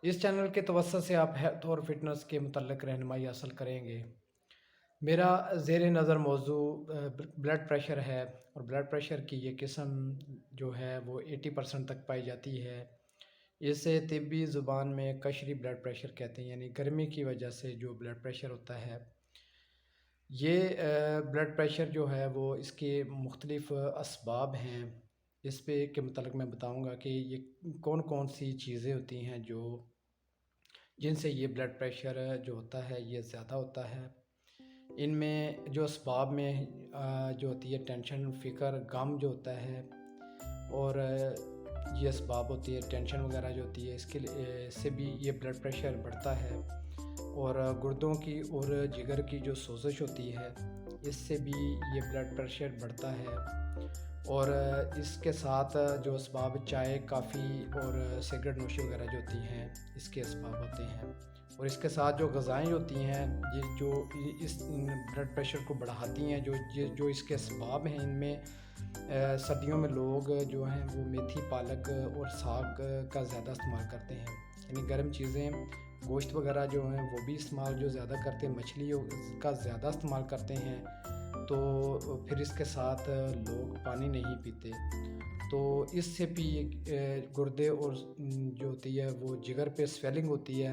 اس channel کے توسط سے آپ ہیلتھ اور فٹنس کے متعلق رہنمائی حاصل کریں گے۔ میرا زیر نظر موضوع بلڈ پریشر ہے، اور بلڈ پریشر کی یہ قسم جو ہے وہ 80% تک پائی جاتی ہے۔ اسے طبی زبان میں قشری بلڈ پریشر کہتے ہیں، یعنی گرمی کی وجہ سے جو بلڈ پریشر ہوتا ہے۔ یہ بلڈ پریشر جو ہے وہ اس کے مختلف اسباب ہیں۔ اس پہ کے متعلق میں بتاؤں گا کہ یہ کون کون سی چیزیں ہوتی ہیں جن سے یہ بلڈ پریشر جو ہوتا ہے یہ زیادہ ہوتا ہے۔ ان میں جو اسباب میں جو ہوتی ہے ٹینشن، فکر، غم جو ہوتا ہے، اور یہ اسباب ہوتی ہے ٹینشن وغیرہ جو ہوتی ہے، اس کے لیے سے بھی یہ بلڈ پریشر بڑھتا ہے۔ اور گردوں کی اور جگر کی جو سوزش ہوتی ہے، اس سے بھی یہ بلڈ پریشر بڑھتا ہے۔ اور اس کے ساتھ جو اسباب چائے، کافی اور سگریٹ نوشی وغیرہ جو ہوتی ہیں، اس کے اسباب ہوتے ہیں۔ اور اس کے ساتھ جو غذائیں ہوتی ہیں یہ جو اس بلڈ پریشر کو بڑھاتی ہیں، جو اس کے اسباب ہیں، ان میں سردیوں میں لوگ جو ہیں وہ میتھی، پالک اور ساگ کا زیادہ استعمال کرتے ہیں، یعنی گرم چیزیں، گوشت وغیرہ جو ہیں وہ بھی استعمال جو زیادہ کرتے ہیں، مچھلی کا زیادہ استعمال کرتے ہیں۔ تو پھر اس کے ساتھ لوگ پانی نہیں پیتے، تو اس سے بھی گردے اور جو ہوتی ہے وہ جگر پہ سویلنگ ہوتی ہے،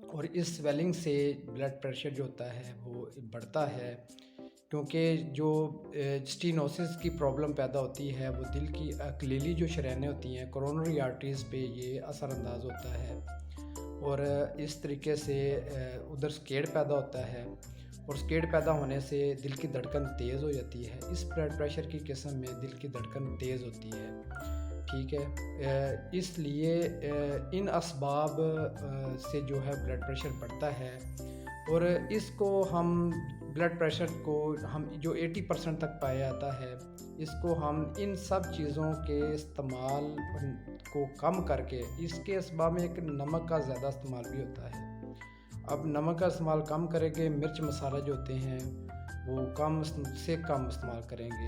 اور اس سویلنگ سے بلڈ پریشر جو ہوتا ہے وہ بڑھتا ہے، کیونکہ جو سٹینوسس کی پرابلم پیدا ہوتی ہے وہ دل کی اکلیلی جو شرائینیں ہوتی ہیں، کورونری آرٹریز پہ یہ اثر انداز ہوتا ہے، اور اس طریقے سے ادھر سکیڈ پیدا ہوتا ہے، اور سکیڈ پیدا ہونے سے دل کی دھڑکن تیز ہو جاتی ہے۔ اس بلڈ پریشر کی قسم میں دل کی دھڑکن تیز ہوتی ہے، ٹھیک ہے۔ اس لیے ان اسباب سے جو ہے بلڈ پریشر بڑھتا ہے، اور اس کو ہم بلڈ پریشر کو ہم جو 80% تک پایا جاتا ہے، اس کو ہم ان سب چیزوں کے استعمال کو کم کر کے، اس کے اسباب میں ایک نمک کا زیادہ استعمال بھی ہوتا ہے۔ اب نمک کا استعمال کم کریں گے، مرچ مسالہ جو ہوتے ہیں وہ کم سے کم استعمال کریں گے،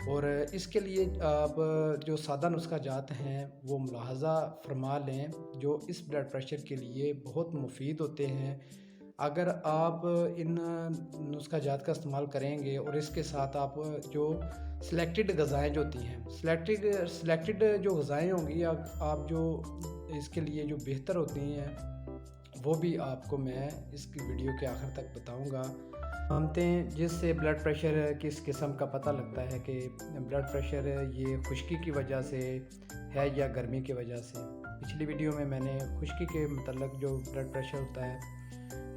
اور اس کے لیے آپ جو سادہ نسخہ جات ہیں وہ ملاحظہ فرما لیں، جو اس بلڈ پریشر کے لیے بہت مفید ہوتے ہیں۔ اگر آپ ان نسخہ جات کا استعمال کریں گے، اور اس کے ساتھ آپ جو سلیکٹڈ غذائیں جو ہوتی ہیں، سلیکٹڈ جو غذائیں ہوں گی، آپ جو اس کے لیے جو بہتر ہوتی ہیں وہ بھی آپ کو میں اس کی ویڈیو کے آخر تک بتاؤں گا۔ مانتے ہیں جس سے بلڈ پریشر کس قسم کا پتہ لگتا ہے کہ بلڈ پریشر یہ خشکی کی وجہ سے ہے یا گرمی کی وجہ سے۔ پچھلی ویڈیو میں نے خشکی کے متعلق جو بلڈ پریشر ہوتا ہے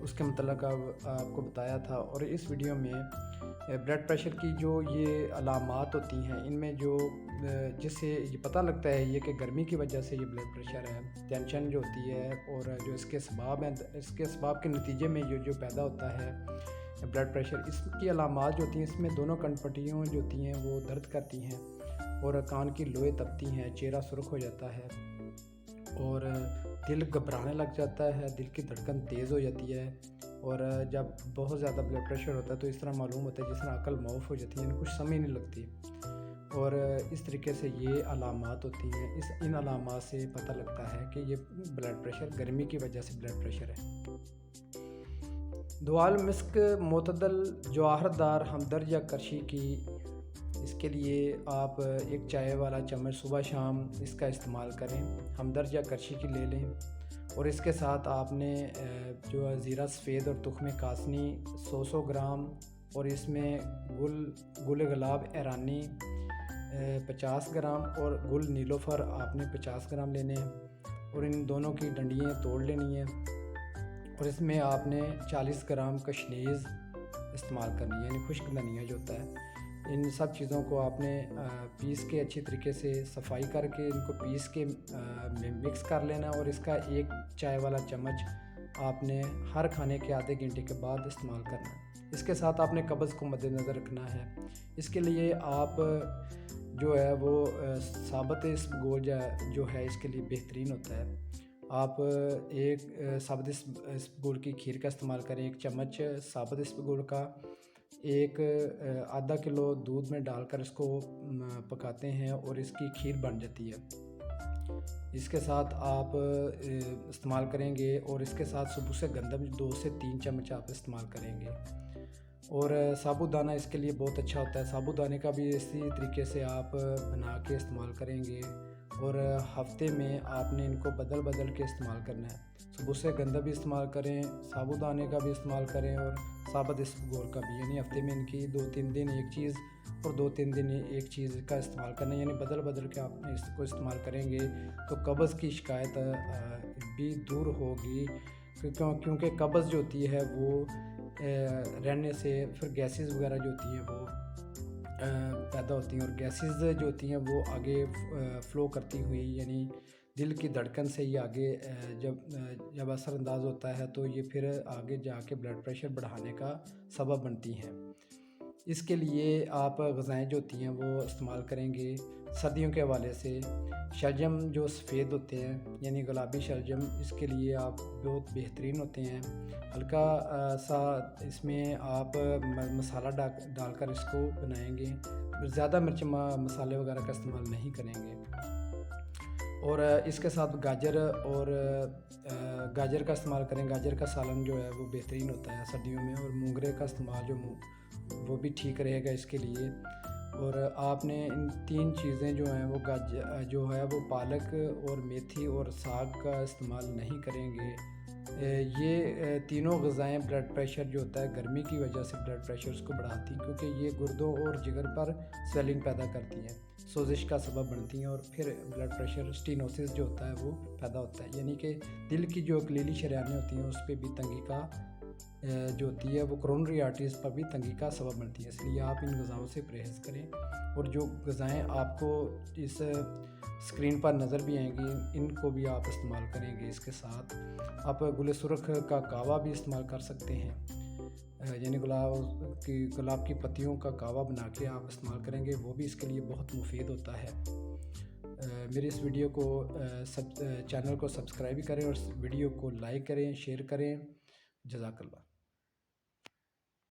اس کے متعلق آپ کو بتایا تھا، اور اس ویڈیو میں بلڈ پریشر کی جو یہ علامات ہوتی ہیں، ان میں جو جس سے یہ پتہ لگتا ہے یہ کہ گرمی کی وجہ سے یہ بلڈ پریشر ہے، ٹینشن جو ہوتی ہے، اور جو اس کے اسباب ہیں، اس کے اسباب کے نتیجے میں جو پیدا ہوتا ہے بلڈ پریشر، اس کی علامات جو ہوتی ہیں، اس میں دونوں کن پٹیوں جو ہوتی ہیں وہ درد کرتی ہیں، اور کان کی لوئیں تپتی ہیں، چہرہ سرخ ہو جاتا ہے، اور دل گھبرانے لگ جاتا ہے، دل کی دھڑکن تیز ہو جاتی ہے، اور جب بہت زیادہ بلڈ پریشر ہوتا ہے تو اس طرح معلوم ہوتا ہے جس طرح عقل معاف ہو جاتی ہے، یعنی کچھ سمجھ نہیں لگتی، اور اس طریقے سے یہ علامات ہوتی ہیں۔ ان علامات سے پتہ لگتا ہے کہ یہ بلڈ پریشر گرمی کی وجہ سے بلڈ پریشر ہے۔ دعال مسک معتدل جواہردار ہمدرد یا کرشی کی، اس کے لیے آپ ایک چائے والا چمچ صبح شام اس کا استعمال کریں، ہمدرد یا کرشی کی لے لیں، اور اس کے ساتھ آپ نے جو زیرہ سفید اور تخم کاسنی 100 گرام، اور اس میں گل گلاب ایرانی 50 گرام، اور گل نیلوفر آپ نے 50 گرام لینے ہیں، اور ان دونوں کی ڈنڈیاں توڑ لینی ہیں، اور اس میں آپ نے 40 گرام کشنیز استعمال کرنی ہے، یعنی خشک دھنیا جو ہوتا ہے۔ ان سب چیزوں کو آپ نے پیس کے اچھی طریقے سے صفائی کر کے ان کو پیس کے مکس کر لینا، اور اس کا ایک چائے والا چمچ آپ نے ہر کھانے کے آدھے گھنٹے کے بعد استعمال کرنا ہے۔ اس کے ساتھ آپ نے قبض کو مد نظر رکھنا ہے۔ اس کے لیے آپ جو ہے وہ ثابت اسبگول جو ہے اس کے لیے بہترین ہوتا ہے۔ آپ ایک ثابت اسبگول کی کھیر کا استعمال کریں، ایک چمچ ثابت اسبگول کا، ایک آدھا کلو دودھ میں ڈال کر اس کو پکاتے ہیں، اور اس کی کھیر بن جاتی ہے۔ اس کے ساتھ آپ استعمال کریں گے، اور اس کے ساتھ صبح سے گندم 2 سے 3 چمچ آپ استعمال کریں گے۔ اور ثابوت دانہ اس کے لیے بہت اچھا ہوتا ہے، ثابوت دانے کا بھی اسی طریقے سے آپ بنا کے استعمال کریں گے، اور ہفتے میں آپ نے ان کو بدل بدل کے استعمال کرنا ہے۔ صبح سے گندم بھی استعمال کریں، ثابوت دانے کا بھی استعمال کریں، اور ثابت اسبگول کا بھی، یعنی ہفتے میں ان کی 2-3 دن ایک چیز اور 2-3 دن ایک چیز کا استعمال کرنا ہے، یعنی بدل بدل کے آپ اس کو استعمال کریں گے تو قبض کی شکایت بھی دور ہوگی، کیونکہ قبض جو ہوتی ہے وہ رہنے سے پھر گیسز وغیرہ جو ہوتی ہیں وہ پیدا ہوتی ہیں، اور گیسز جو ہوتی ہیں وہ آگے فلو کرتی ہوئی، یعنی دل کی دھڑکن سے یہ آگے جب اثر انداز ہوتا ہے تو یہ پھر آگے جا کے بلڈ پریشر بڑھانے کا سبب بنتی ہیں۔ اس کے لیے آپ غذائیں جو ہوتی ہیں وہ استعمال کریں گے۔ سردیوں کے حوالے سے شلجم جو سفید ہوتے ہیں، یعنی گلابی شلجم، اس کے لیے آپ بہت بہترین ہوتے ہیں۔ ہلکا سا اس میں آپ مسالہ ڈال کر اس کو بنائیں گے، زیادہ مرچ مسالے وغیرہ کا استعمال نہیں کریں گے۔ اور اس کے ساتھ گاجر کا استعمال کریں، گاجر کا سالن جو ہے وہ بہترین ہوتا ہے سردیوں میں، اور مونگرے کا استعمال وہ بھی ٹھیک رہے گا اس کے لیے۔ اور آپ نے ان 3 چیزیں جو ہیں وہ جو ہے وہ پالک اور میتھی اور ساگ کا استعمال نہیں کریں گے۔ یہ تینوں غذائیں بلڈ پریشر جو ہوتا ہے گرمی کی وجہ سے بلڈ پریشر اس کو بڑھاتی ہیں، کیونکہ یہ گردوں اور جگر پر سویلنگ پیدا کرتی ہیں، سوزش کا سبب بنتی ہیں، اور پھر بلڈ پریشر سٹینوسس جو ہوتا ہے وہ پیدا ہوتا ہے، یعنی کہ دل کی جو کلیلی شریانیں ہوتی ہیں اس پہ بھی تنگی کا جو ہوتی ہے وہ کرونری آرٹریز پر بھی تنگی کا سبب بنتی ہے۔ اس لیے آپ ان غذاؤں سے پرہیز کریں، اور جو غذائیں آپ کو اس اسکرین پر نظر بھی آئیں گی ان کو بھی آپ استعمال کریں گے۔ اس کے ساتھ آپ گل سرخ کا کہوہ بھی استعمال کر سکتے ہیں، یعنی گلاب کی پتیوں کا کہوہ بنا کے آپ استعمال کریں گے، وہ بھی اس کے لیے بہت مفید ہوتا ہے۔ میری اس ویڈیو کو چینل کو سبسکرائب بھی کریں، اور اس ویڈیو کو لائک کریں، شیئر کریں۔ جزاک اللہ۔